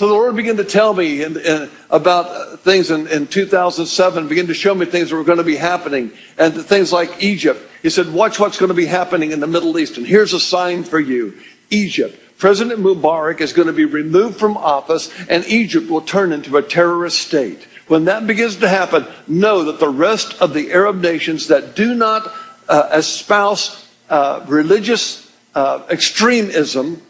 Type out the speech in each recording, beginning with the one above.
So the Lord began to tell me about things in 2007, began to show me things that were going to be happening, and things like Egypt. He said, watch what's going to be happening in the Middle East, and here's a sign for you. Egypt. President Mubarak is going to be removed from office, and Egypt will turn into a terrorist state. When that begins to happen, know that the rest of the Arab nations that do not espouse religious extremism,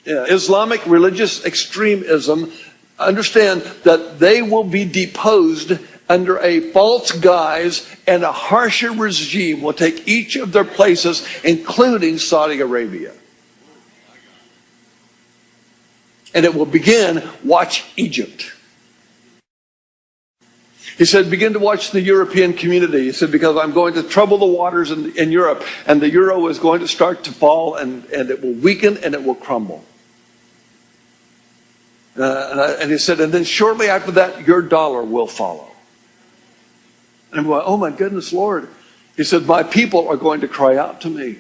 Islamic religious extremism, understand that they will be deposed under a false guise, and a harsher regime will take each of their places, including Saudi Arabia. And it will begin, watch Egypt. He said, begin to watch the European community. He said, because I'm going to trouble the waters in Europe, and the euro is going to start to fall, and it will weaken and it will crumble. And he said, and then shortly after that, your dollar will follow. And I'm going, oh my goodness, Lord. He said, my people are going to cry out to me.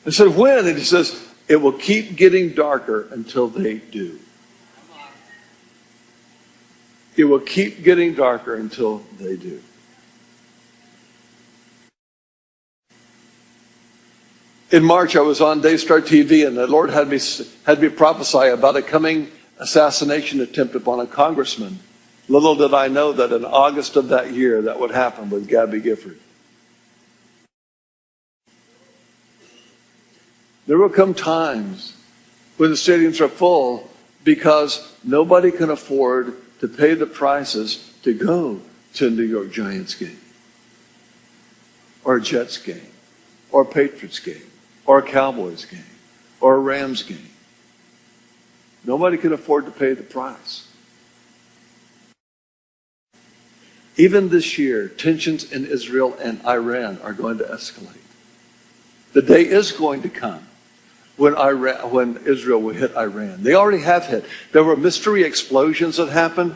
I said, when? And he says, it will keep getting darker until they do. It will keep getting darker until they do. In March, I was on Daystar TV, and the Lord had me prophesy about a coming assassination attempt upon a congressman. Little did I know that in August of that year, that would happen with Gabby Gifford. There will come times when the stadiums are full because nobody can afford to pay the prices to go to a New York Giants game, or a Jets game, or a Patriots game, or a Cowboys game, or a Rams game. Nobody can afford to pay the price. Even this year, tensions in Israel and Iran are going to escalate. The day is going to come when Israel will hit Iran. They already have hit. There were mystery explosions that happened.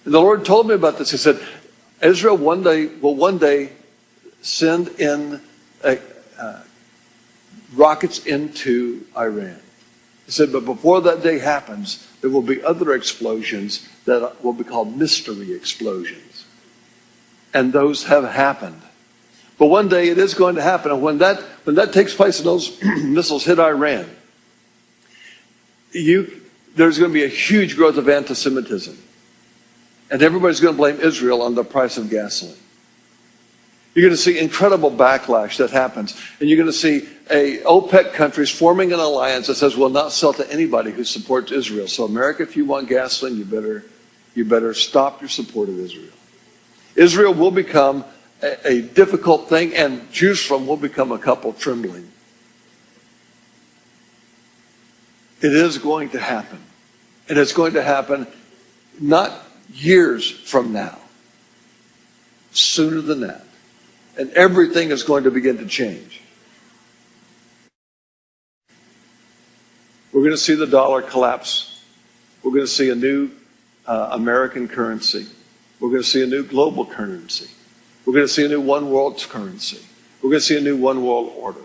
And the Lord told me about this. He said, Israel will one day send in rockets into Iran. He said, but before that day happens, there will be other explosions that will be called mystery explosions. And those have happened. But one day it is going to happen. And when that takes place and those missiles hit Iran, there's going to be a huge growth of anti-Semitism. And everybody's going to blame Israel on the price of gasoline. You're going to see incredible backlash that happens. And you're going to see OPEC countries forming an alliance that says we'll not sell to anybody who supports Israel. So America, if you want gasoline, you better stop your support of Israel. Israel will become a difficult thing, and Jerusalem will become a couple trembling. It is going to happen. And it's going to happen not years from now, sooner than that. And everything is going to begin to change. We're going to see the dollar collapse. We're going to see a new American currency. We're going to see a new global currency. We're going to see a new one world currency. We're going to see a new one world order.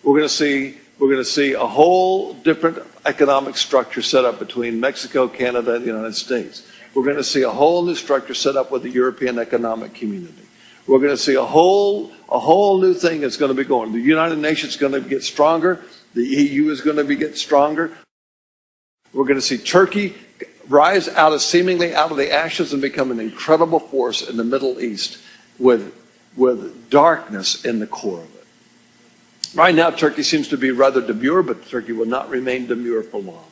We're going to see a whole different economic structure set up between Mexico, Canada, and the United States. We're going to see a whole new structure set up with the European Economic Community. We're going to see a whole new thing that's going to be going. The United Nations is going to get stronger. The EU is going to get stronger. We're going to see Turkey rise seemingly out of the ashes and become an incredible force in the Middle East with darkness in the core of it. Right now, Turkey seems to be rather demure, but Turkey will not remain demure for long.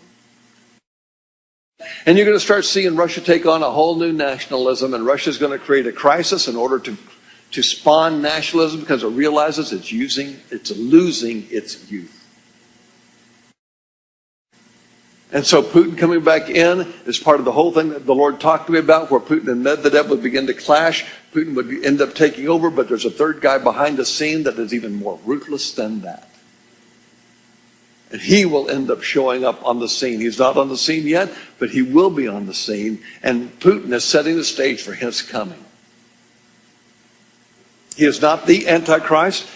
And you're going to start seeing Russia take on a whole new nationalism, and Russia's going to create a crisis in order to spawn nationalism because it realizes it's losing its youth. And so Putin coming back in is part of the whole thing that the Lord talked to me about, where Putin and Medvedev would begin to clash. Putin would end up taking over, but there's a third guy behind the scene that is even more ruthless than that. And he will end up showing up on the scene. He's not on the scene yet, but he will be on the scene. And Putin is setting the stage for his coming. He is not the Antichrist,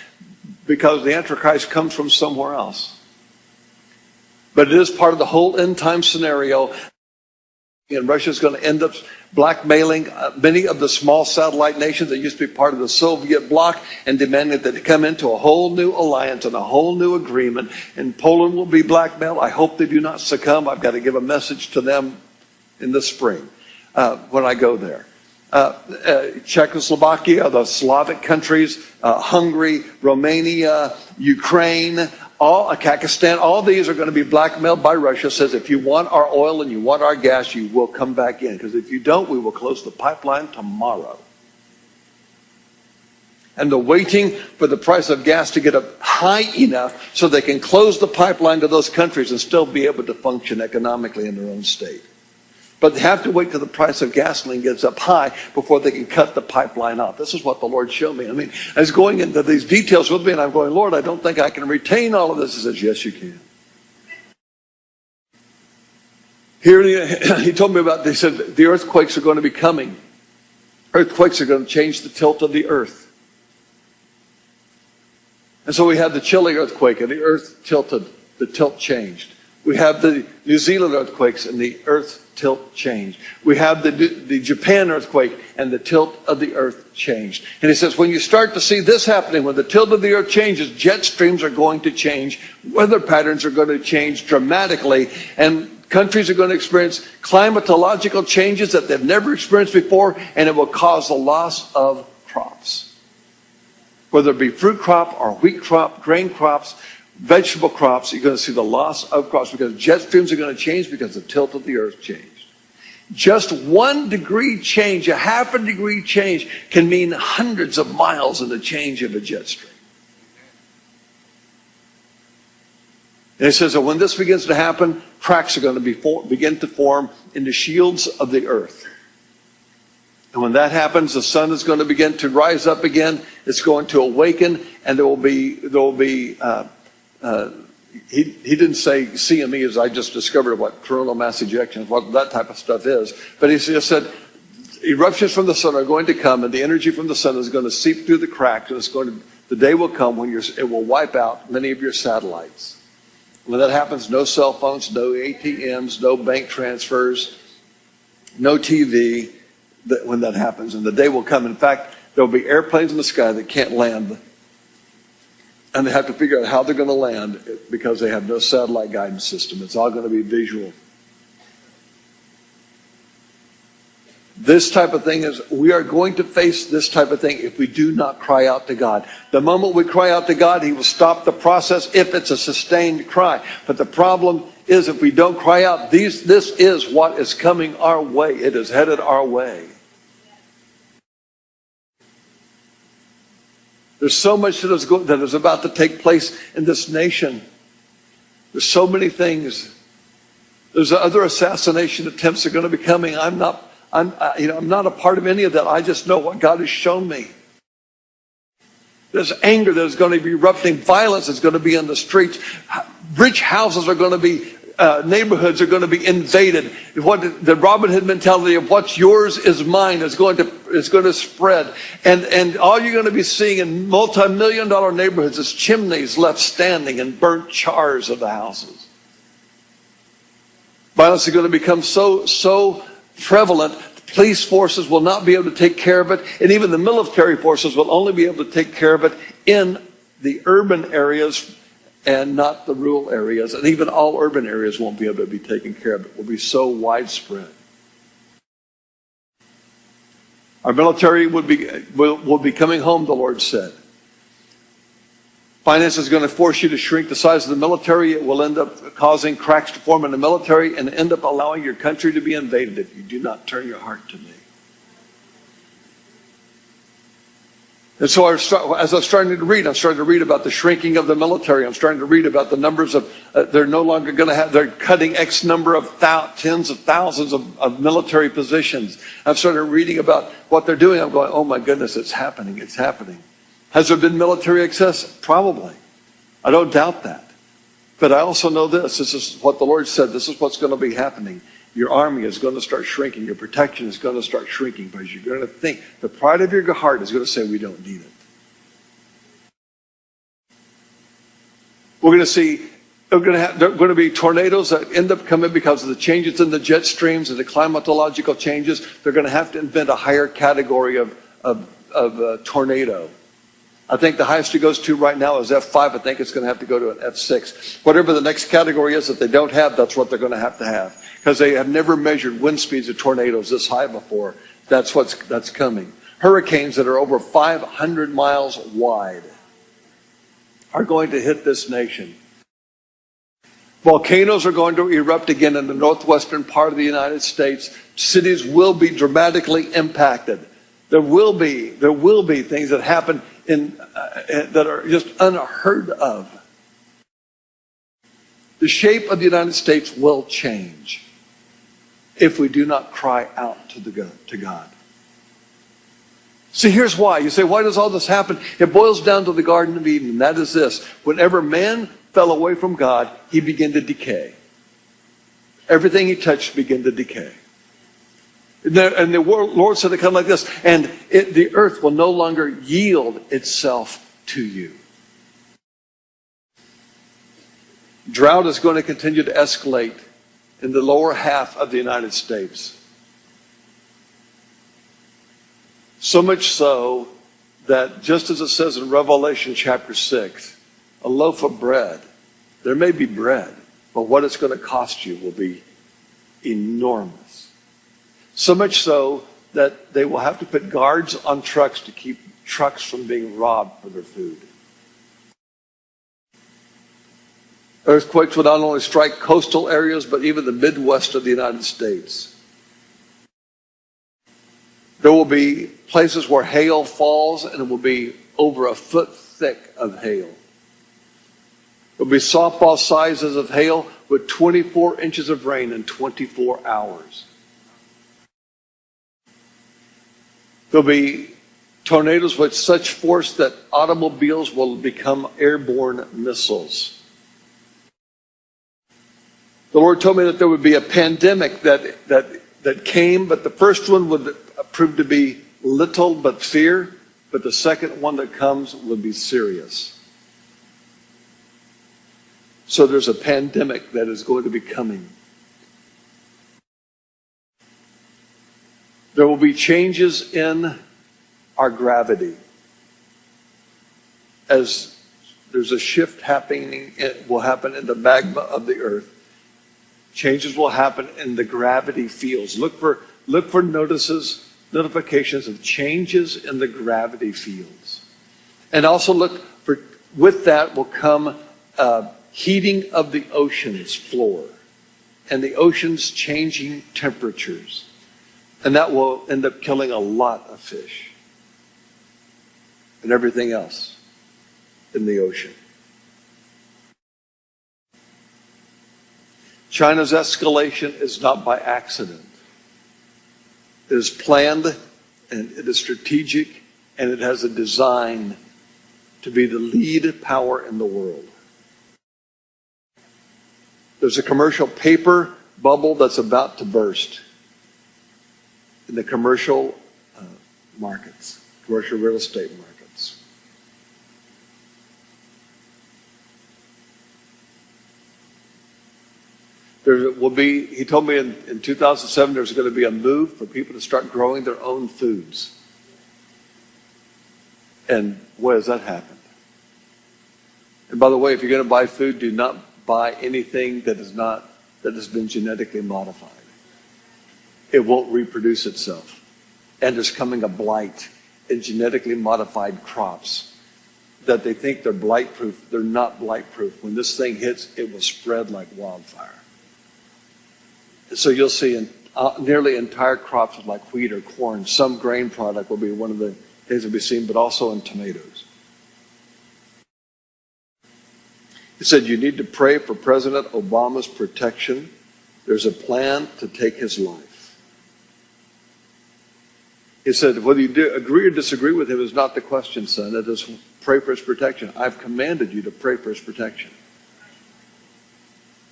because the Antichrist comes from somewhere else. But it is part of the whole end time scenario. And Russia's going to end up blackmailing many of the small satellite nations that used to be part of the Soviet bloc and demanding that they come into a whole new alliance and a whole new agreement. And Poland will be blackmailed. I hope they do not succumb. I've got to give a message to them in the spring when I go there. Czechoslovakia, the Slavic countries, Hungary, Romania, Ukraine, Kazakhstan, all these are going to be blackmailed by Russia. Says if you want our oil and you want our gas, you will come back in. Because if you don't, we will close the pipeline tomorrow. And they're waiting for the price of gas to get up high enough so they can close the pipeline to those countries and still be able to function economically in their own state. But they have to wait till the price of gasoline gets up high before they can cut the pipeline off. This is what the Lord showed me. I mean, I was going into these details with me, and I'm going, Lord, I don't think I can retain all of this. He says, yes, you can. Here, he told me about, he said, the earthquakes are going to be coming. Earthquakes are going to change the tilt of the earth. And so we had the Chile earthquake, and the earth tilted. The tilt changed. We have the New Zealand earthquakes, and the earth tilt changed. We have the Japan earthquake, and the tilt of the earth changed. And he says, when you start to see this happening, when the tilt of the earth changes, jet streams are going to change, weather patterns are going to change dramatically, and countries are going to experience climatological changes that they've never experienced before, and it will cause the loss of crops. Whether it be fruit crop or wheat crop, grain crops, vegetable crops, you're going to see the loss of crops because jet streams are going to change because the tilt of the earth changed. Just 1 degree change, a half a degree change, can mean hundreds of miles in the change of a jet stream. And it says that when this begins to happen, cracks are going to begin to form in the shields of the earth. And when that happens, the sun is going to begin to rise up again. It's going to awaken, and there will be he didn't say CME, as I just discovered what coronal mass ejection, what that type of stuff is. But he just said eruptions from the sun are going to come, and the energy from the sun is going to seep through the cracks, and the day will come when it will wipe out many of your satellites. When that happens, no cell phones, no ATMs, no bank transfers, no TV. When that happens, and the day will come. In fact, there will be airplanes in the sky that can't land. And they have to figure out how they're going to land because they have no satellite guidance system. It's all going to be visual. This type of thing we are going to face this type of thing if we do not cry out to God. The moment we cry out to God, He will stop the process if it's a sustained cry. But the problem is if we don't cry out, this is what is coming our way. It is headed our way. There's so much that is about to take place in this nation. There's so many things. There's other assassination attempts that are going to be coming. I'm not a part of any of that. I just know what God has shown me. There's anger that is going to be erupting. Violence is going to be in the streets. Rich houses are going to be, neighborhoods are going to be invaded. What the Robin Hood mentality of what's yours is mine is going to spread. And all you're going to be seeing in multi-million-dollar neighborhoods is chimneys left standing and burnt chars of the houses. Violence is going to become so prevalent, police forces will not be able to take care of it, and even the military forces will only be able to take care of it in the urban areas and not the rural areas. And even all urban areas won't be able to be taken care of. It will be so widespread. Our military will be coming home, the Lord said. Finance is going to force you to shrink the size of the military. It will end up causing cracks to form in the military and end up allowing your country to be invaded if you do not turn your heart to me. And so as I'm starting to read, I'm starting to read about the shrinking of the military. I'm starting to read about the numbers of, they're no longer going to have, they're cutting X number of tens of thousands of military positions. I've started reading about what they're doing. I'm going, oh my goodness, it's happening, it's happening. Has there been military excess? Probably. I don't doubt that. But I also know this is what the Lord said, this is what's going to be happening. Your army is going to start shrinking. Your protection is going to start shrinking because you're going to think, the pride of your heart is going to say, we don't need it. We're going to see There are going to be tornadoes that end up coming because of the changes in the jet streams and the climatological changes. They're going to have to invent a higher category of tornado. I think the highest it goes to right now is F5. I think it's going to have to go to an F6. Whatever the next category is that they don't have, that's what they're going to have. Because they have never measured wind speeds of tornadoes this high before. That's coming. Hurricanes that are over 500 miles wide are going to hit this nation. Volcanoes are going to erupt again in the northwestern part of the United States. Cities will be dramatically impacted. There will be things that happen that are just unheard of. The shape of the United States will change if we do not cry out to God. See, here's why. You say, why does all this happen? It boils down to the Garden of Eden, and that is this. Whenever man fell away from God, he began to decay. Everything he touched began to decay. And the Lord said it kind of like this, and the earth will no longer yield itself to you. Drought is going to continue to escalate in the lower half of the United States. So much so that, just as it says in Revelation chapter 6, a loaf of bread, there may be bread, but what it's going to cost you will be enormous. So much so that they will have to put guards on trucks to keep trucks from being robbed for their food. Earthquakes will not only strike coastal areas, but even the Midwest of the United States. There will be places where hail falls, and it will be over a foot thick of hail. There will be softball sizes of hail with 24 inches of rain in 24 hours. There will be tornadoes with such force that automobiles will become airborne missiles. The Lord told me that there would be a pandemic that came, but the first one would prove to be little but fear, but the second one that comes would be serious. So there's a pandemic that is going to be coming. There will be changes in our gravity. As there's a shift happening, it will happen in the magma of the earth. Changes will happen in the gravity fields. Look for notifications of changes in the gravity fields. And also look for, with that will come heating of the ocean's floor and the ocean's changing temperatures. And that will end up killing a lot of fish and everything else in the ocean. China's escalation is not by accident. It is planned, and it is strategic, and it has a design to be the lead power in the world. There's a commercial paper bubble that's about to burst in the commercial markets, commercial real estate markets. There will be, he told me in 2007, there's going to be a move for people to start growing their own foods. And boy, has that happened. And by the way, if you're going to buy food, do not buy anything that has been genetically modified. It won't reproduce itself. And there's coming a blight in genetically modified crops that they think they're blight-proof. They're not blight-proof. When this thing hits, it will spread like wildfire. So you'll see nearly entire crops like wheat or corn. Some grain product will be one of the things that will be seen, but also in tomatoes. He said you need to pray for President Obama's protection. There's a plan to take his life. He said, whether you agree or disagree with him is not the question, son. It is pray for his protection. I've commanded you to pray for his protection.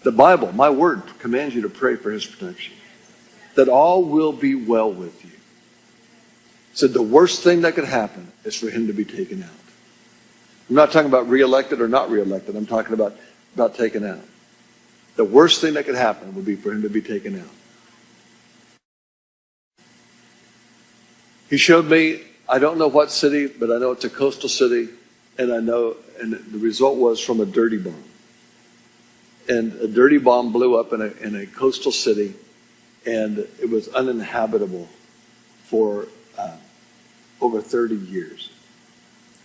The Bible, my word, commands you to pray for his protection. That all will be well with you. He said the worst thing that could happen is for him to be taken out. I'm not talking about reelected or not reelected. I'm talking about about taken out. The worst thing that could happen would be for him to be taken out. He showed me, I don't know what city, but I know it's a coastal city, and the result was from a dirty bomb. And a dirty bomb blew up in a coastal city, and it was uninhabitable for over 30 years.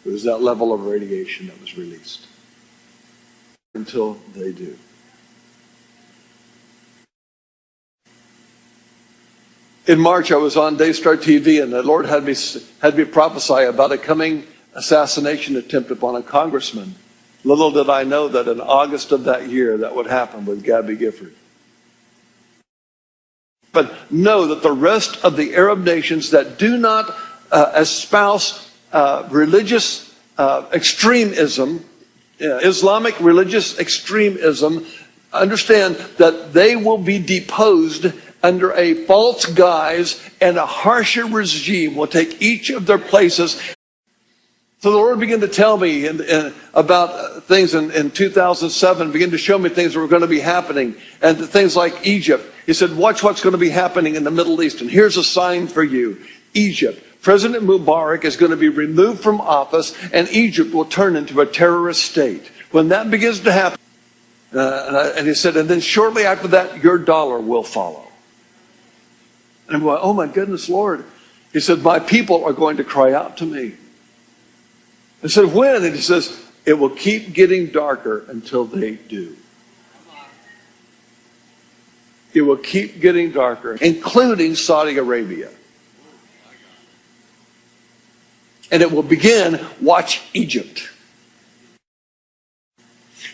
It was that level of radiation that was released. Until they do. In March, I was on Daystar TV, and the Lord had me prophesy about a coming assassination attempt upon a congressman. Little did I know that in August of that year, that would happen with Gabby Gifford. But know that the rest of the Arab nations that do not espouse religious extremism, Islamic religious extremism, understand that they will be deposed under a false guise, and a harsher regime will take each of their places. So the Lord began to tell me about things in 2007, began to show me things that were going to be happening, and things like Egypt. He said, watch what's going to be happening in the Middle East, and here's a sign for you. Egypt. President Mubarak is going to be removed from office, and Egypt will turn into a terrorist state. When that begins to happen, and he said, and then shortly after that, your dollar will follow. And I'm going, oh my goodness, Lord. He said, my people are going to cry out to me. I said, when? And he says, it will keep getting darker until they do. It will keep getting darker, including Saudi Arabia. And it will begin, watch Egypt.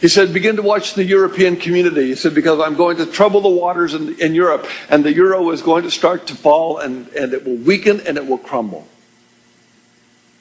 He said, begin to watch the European community. He said, because I'm going to trouble the waters in Europe, and the euro is going to start to fall, and it will weaken and it will crumble.